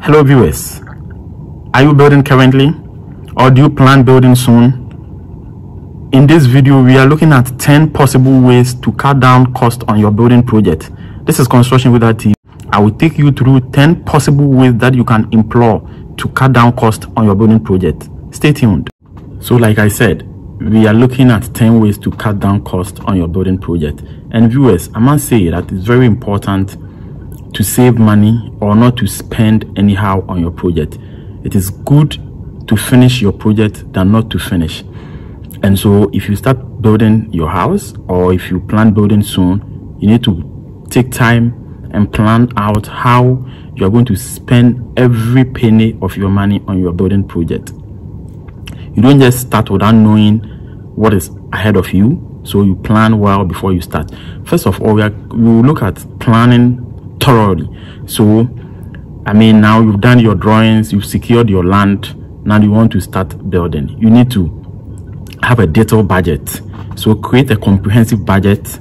Hello viewers, are you building currently or do you plan building soon? In this video we are looking at 10 possible ways to cut down cost on your building project. This is constructionwizardtv. I will take you through 10 possible ways that you can employ to cut down cost on your building project. Stay tuned. So like I said, we are looking at 10 ways to cut down cost on your building project. And viewers, I must say that it's very important to save money or not to spend anyhow on your project. It is good to finish your project than not to finish. And so if you start building your house or if you plan building soon, you need to take time and plan out how you're going to spend every penny of your money on your building project. You don't just start without knowing what is ahead of you, so you plan well before you start. First of all, we will look at planning thoroughly. So now you've done your drawings, you've secured your land, now you want to start building. You need to have a detailed budget. So create a comprehensive budget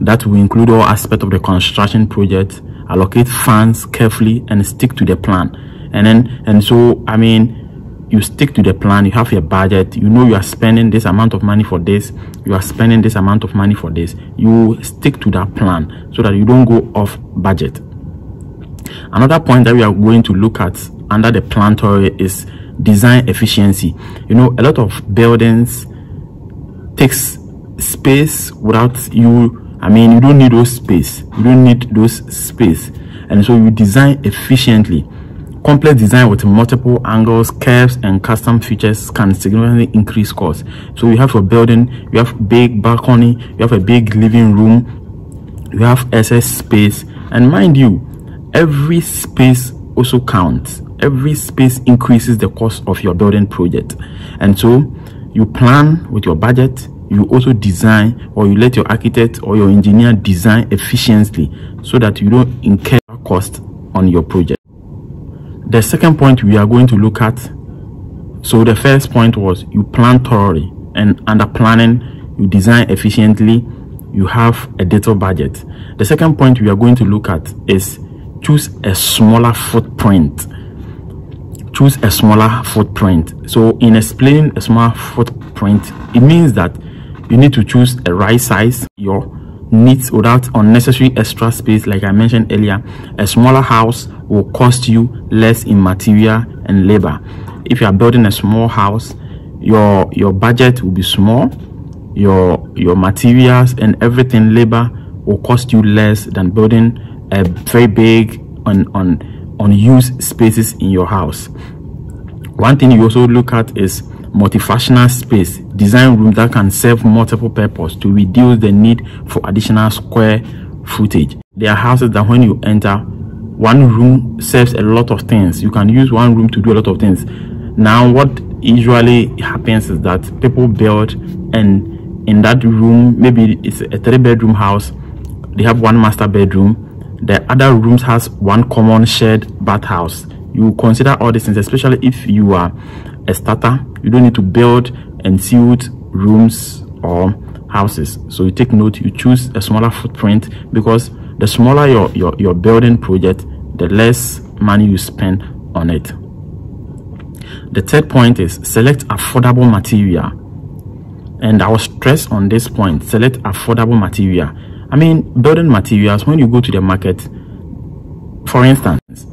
that will include all aspects of the construction project, allocate funds carefully and stick to the plan. You stick to the plan, you have your budget, you know you are spending this amount of money for this, you are spending this amount of money for this. You stick to that plan so that you don't go off budget. Another point that we are going to look at under the plan theory is design efficiency. You know, a lot of buildings takes space without you. You don't need those space. You don't need those space. And so you design efficiently. Complex design with multiple angles, curves, and custom features can significantly increase cost. So you have a building, you have big balcony, you have a big living room, you have excess space, and mind you, every space also counts. Every space increases the cost of your building project. And so you plan with your budget, you also design, or you let your architect or your engineer design efficiently so that you don't incur cost on your project. The second point we are going to look at, so the first point was you plan thoroughly, and under planning you design efficiently, you have a detailed budget. The second point we are going to look at is choose a smaller footprint. Choose a smaller footprint. So in explaining a smaller footprint, it means that you need to choose a right size, your needs without unnecessary extra space. Like I mentioned earlier, a smaller house will cost you less in material and labor. If you are building a small house, your budget will be small, your materials and everything, labor, will cost you less than building a very big unused spaces in your house. One thing you also look at is multifunctional space. Design rooms that can serve multiple purposes to reduce the need for additional square footage. There are houses that when you enter, one room serves a lot of things. You can use one room to do a lot of things. Now what usually happens is that people build, and in that room, maybe it's a 3-bedroom house, they have one master bedroom, the other rooms has one common shared bathhouse. You consider all these things, especially if you are a starter. You don't need to build and suit rooms or houses. So you take note, you choose a smaller footprint, because the smaller your building project, the less money you spend on it. The third point is select affordable material. And I will stress on this point, select affordable material. Building materials, when you go to the market, for instance,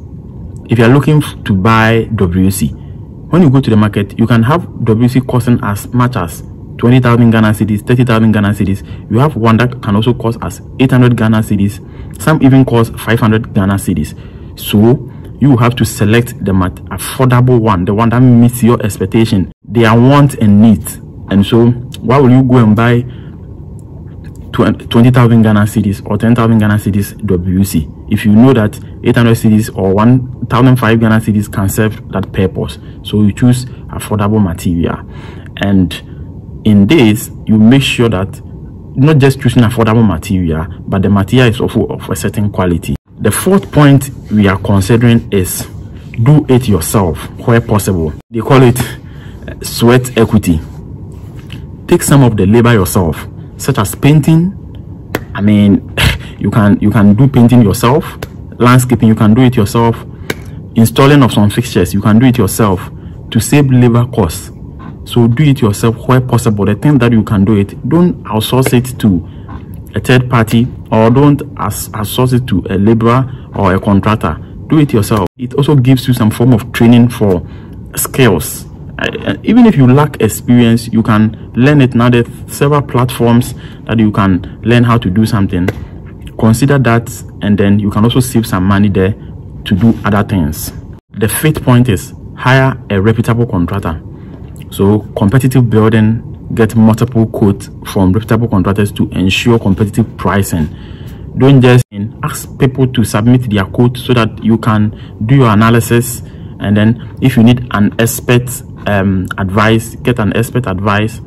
if you are looking to buy WC, when you go to the market, you can have WC costing as much as 20,000 Ghana cedis, 30,000 Ghana cedis. You have one that can also cost as 800 Ghana cedis. Some even cost 500 Ghana cedis. So you have to select the affordable one, the one that meets your expectation, their wants and needs. And so why will you go and buy 20,000 Ghana cedis or 10,000 Ghana cedis WC if you know that 800 cedis or 1,005 Ghana cedis can serve that purpose? So you choose affordable material, and in this you make sure that not just choosing affordable material, but the material is also of a certain quality. The fourth point we are considering is do it yourself where possible. They call it sweat equity. Take some of the labor yourself, such as painting. You can do painting yourself. Landscaping, you can do it yourself. installing of some fixtures, you can do it yourself to save labor costs. So do it yourself where possible. The thing that you can do it, don't outsource it to a third party, or don't outsource it to a laborer or a contractor. Do it yourself. It also gives you some form of training for skills. Even if you lack experience, you can learn it. Now there's several platforms that you can learn how to do something. Consider that, and then you can also save some money there to do other things. The fifth point is hire a reputable contractor. So competitive building, get multiple quotes from reputable contractors to ensure competitive pricing. Don't just ask people to submit their quote so that you can do your analysis, and then if you need an expert advice, get an expert advice,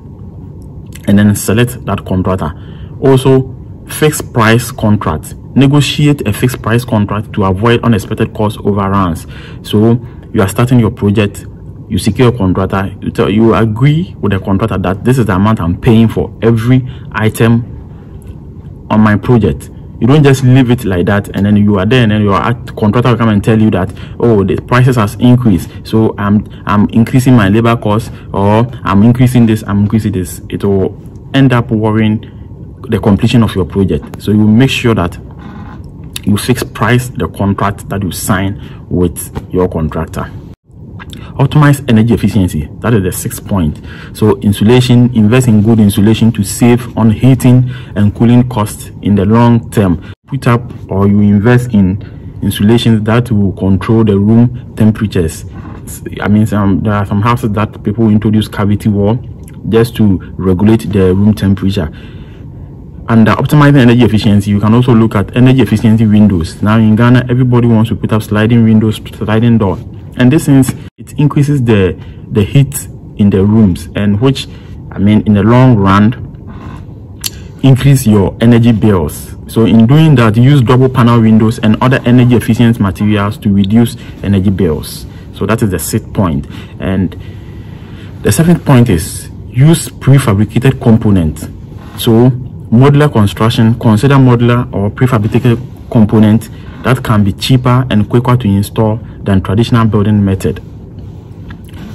and then select that contractor. Also, fixed price contract. Negotiate a fixed price contract to avoid unexpected cost overruns. So you are starting your project, you secure a contractor, you agree with the contractor that this is the amount I'm paying for every item on my project. You don't just leave it like that, and then you are there, and then your contractor will come and tell you that, oh, the prices has increased, so I'm increasing my labor cost, or I'm increasing this, I'm increasing this. It will end up worrying the completion of your project. So you make sure that you fix price the contract that you sign with your contractor. Optimize energy efficiency. That is the sixth point. So insulation, invest in good insulation to save on heating and cooling costs in the long term. Put up, or you invest in insulations that will control the room temperatures. I mean, there are some houses that people introduce cavity wall just to regulate the room temperature. Under optimizing energy efficiency, you can also look at energy efficiency windows. Now in Ghana, everybody wants to put up sliding windows, sliding door, and this means it increases the heat in the rooms, and which, I mean, in the long run, increase your energy bills. So in doing that, use double panel windows and other energy efficient materials to reduce energy bills. So that is the sixth point. And the seventh point is use prefabricated components. So modular construction, consider modular or prefabricated components that can be cheaper and quicker to install than traditional building method.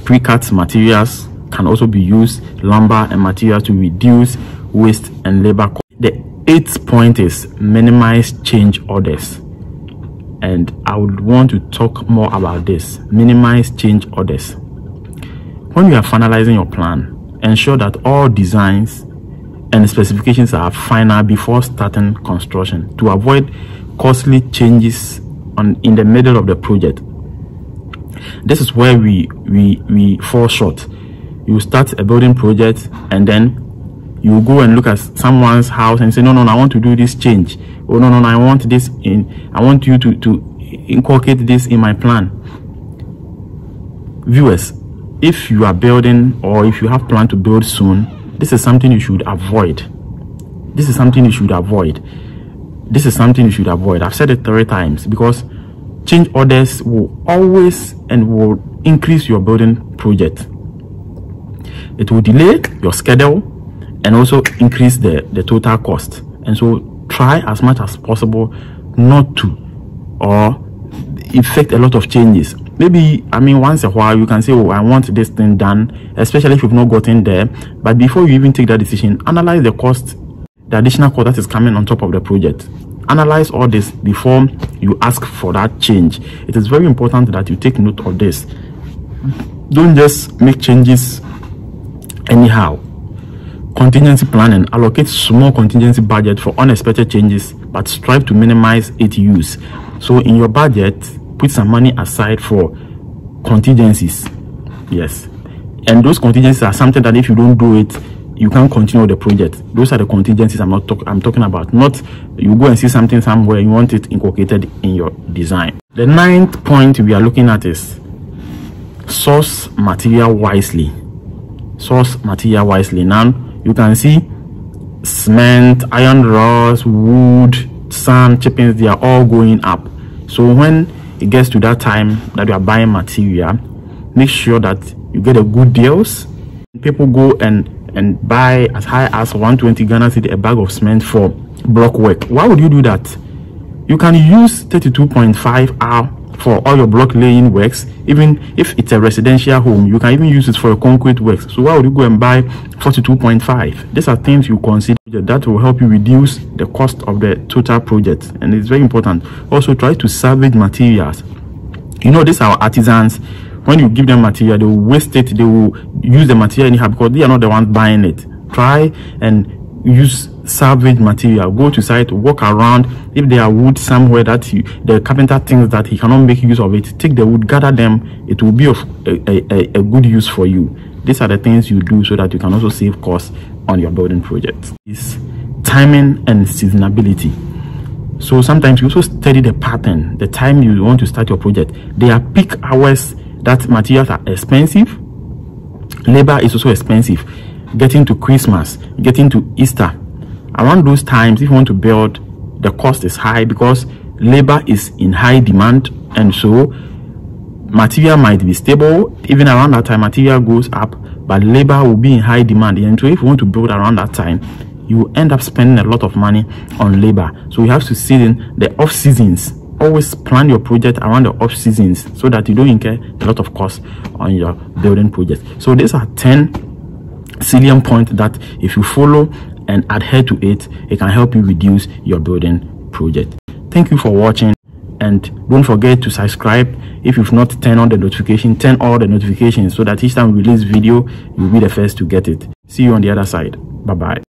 Pre-cut materials can also be used, lumber and materials, to reduce waste and labor cost. The eighth point is minimize change orders, and I would want to talk more about this. Minimize change orders. When you are finalizing your plan, ensure that all designs and specifications are final before starting construction to avoid costly changes in the middle of the project. This is where we fall short. You start a building project, and then you go and look at someone's house and say, no, I want to do this change. Oh, no, I want this in. I want you to inculcate this in my plan. Viewers, if you are building, or if you have planned to build soon, this is something you should avoid. This is something you should avoid. This is something you should avoid. I've said it 3 times, because change orders will always and will increase your building project. It will delay your schedule and also increase the total cost. And so try as much as possible not to, or effect a lot of changes. Maybe, I mean, once a while you can say, oh, I want this thing done, especially if you've not gotten there. But before you even take that decision, analyze the cost, the additional cost that is coming on top of the project. Analyze all this before you ask for that change. It is very important that you take note of this. Don't just make changes anyhow. Contingency planning. Allocate small contingency budget for unexpected changes, but strive to minimize its use. So in your budget, put some money aside for contingencies. Yes, and those contingencies are something that if you don't do it, you can't continue the project. Those are the contingencies I'm talking about. Not you go and see something somewhere, you want it inculcated in your design. The 9th point we are looking at is source material wisely. Source material wisely. Now you can see cement, iron rods, wood, sand, chippings, they are all going up. So when it gets to that time that you are buying material, make sure that you get a good deals. People go and buy as high as 120 Ghana cedi a bag of cement for block work. Why would you do that? You can use 32.5 hour for all your block laying works. Even if it's a residential home, you can even use it for your concrete works. So why would you go and buy 42.5? These are things you consider that will help you reduce the cost of the total project, and it's very important. Also, try to salvage materials. You know, these are artisans. When you give them material, they will waste it. They will use the material anyhow because they are not the ones buying it. Try and use salvage material. Go to site, walk around. If there are wood somewhere that the carpenter thinks that he cannot make use of it, take the wood, gather them. It will be of a good use for you. These are the things you do so that you can also save costs on your building project. Is timing and seasonability. So sometimes you also study the pattern, the time you want to start your project. There are peak hours that materials are expensive. Labor is also expensive. Getting to Christmas, getting to Easter, around those times, if you want to build, the cost is high because labor is in high demand, and so material might be stable. Even around that time, material goes up, but labor will be in high demand. And so if you want to build around that time, you will end up spending a lot of money on labor. So you have to see in the off seasons. Always plan your project around the off seasons so that you don't incur a lot of costs on your building project. So these are 10 salient points that if you follow and adhere to it, it can help you reduce your building project. Thank you for watching, and don't forget to subscribe. If you've not turned on the notification, turn all the notifications so that each time we release video, you'll be the first to get it. See you on the other side. Bye bye.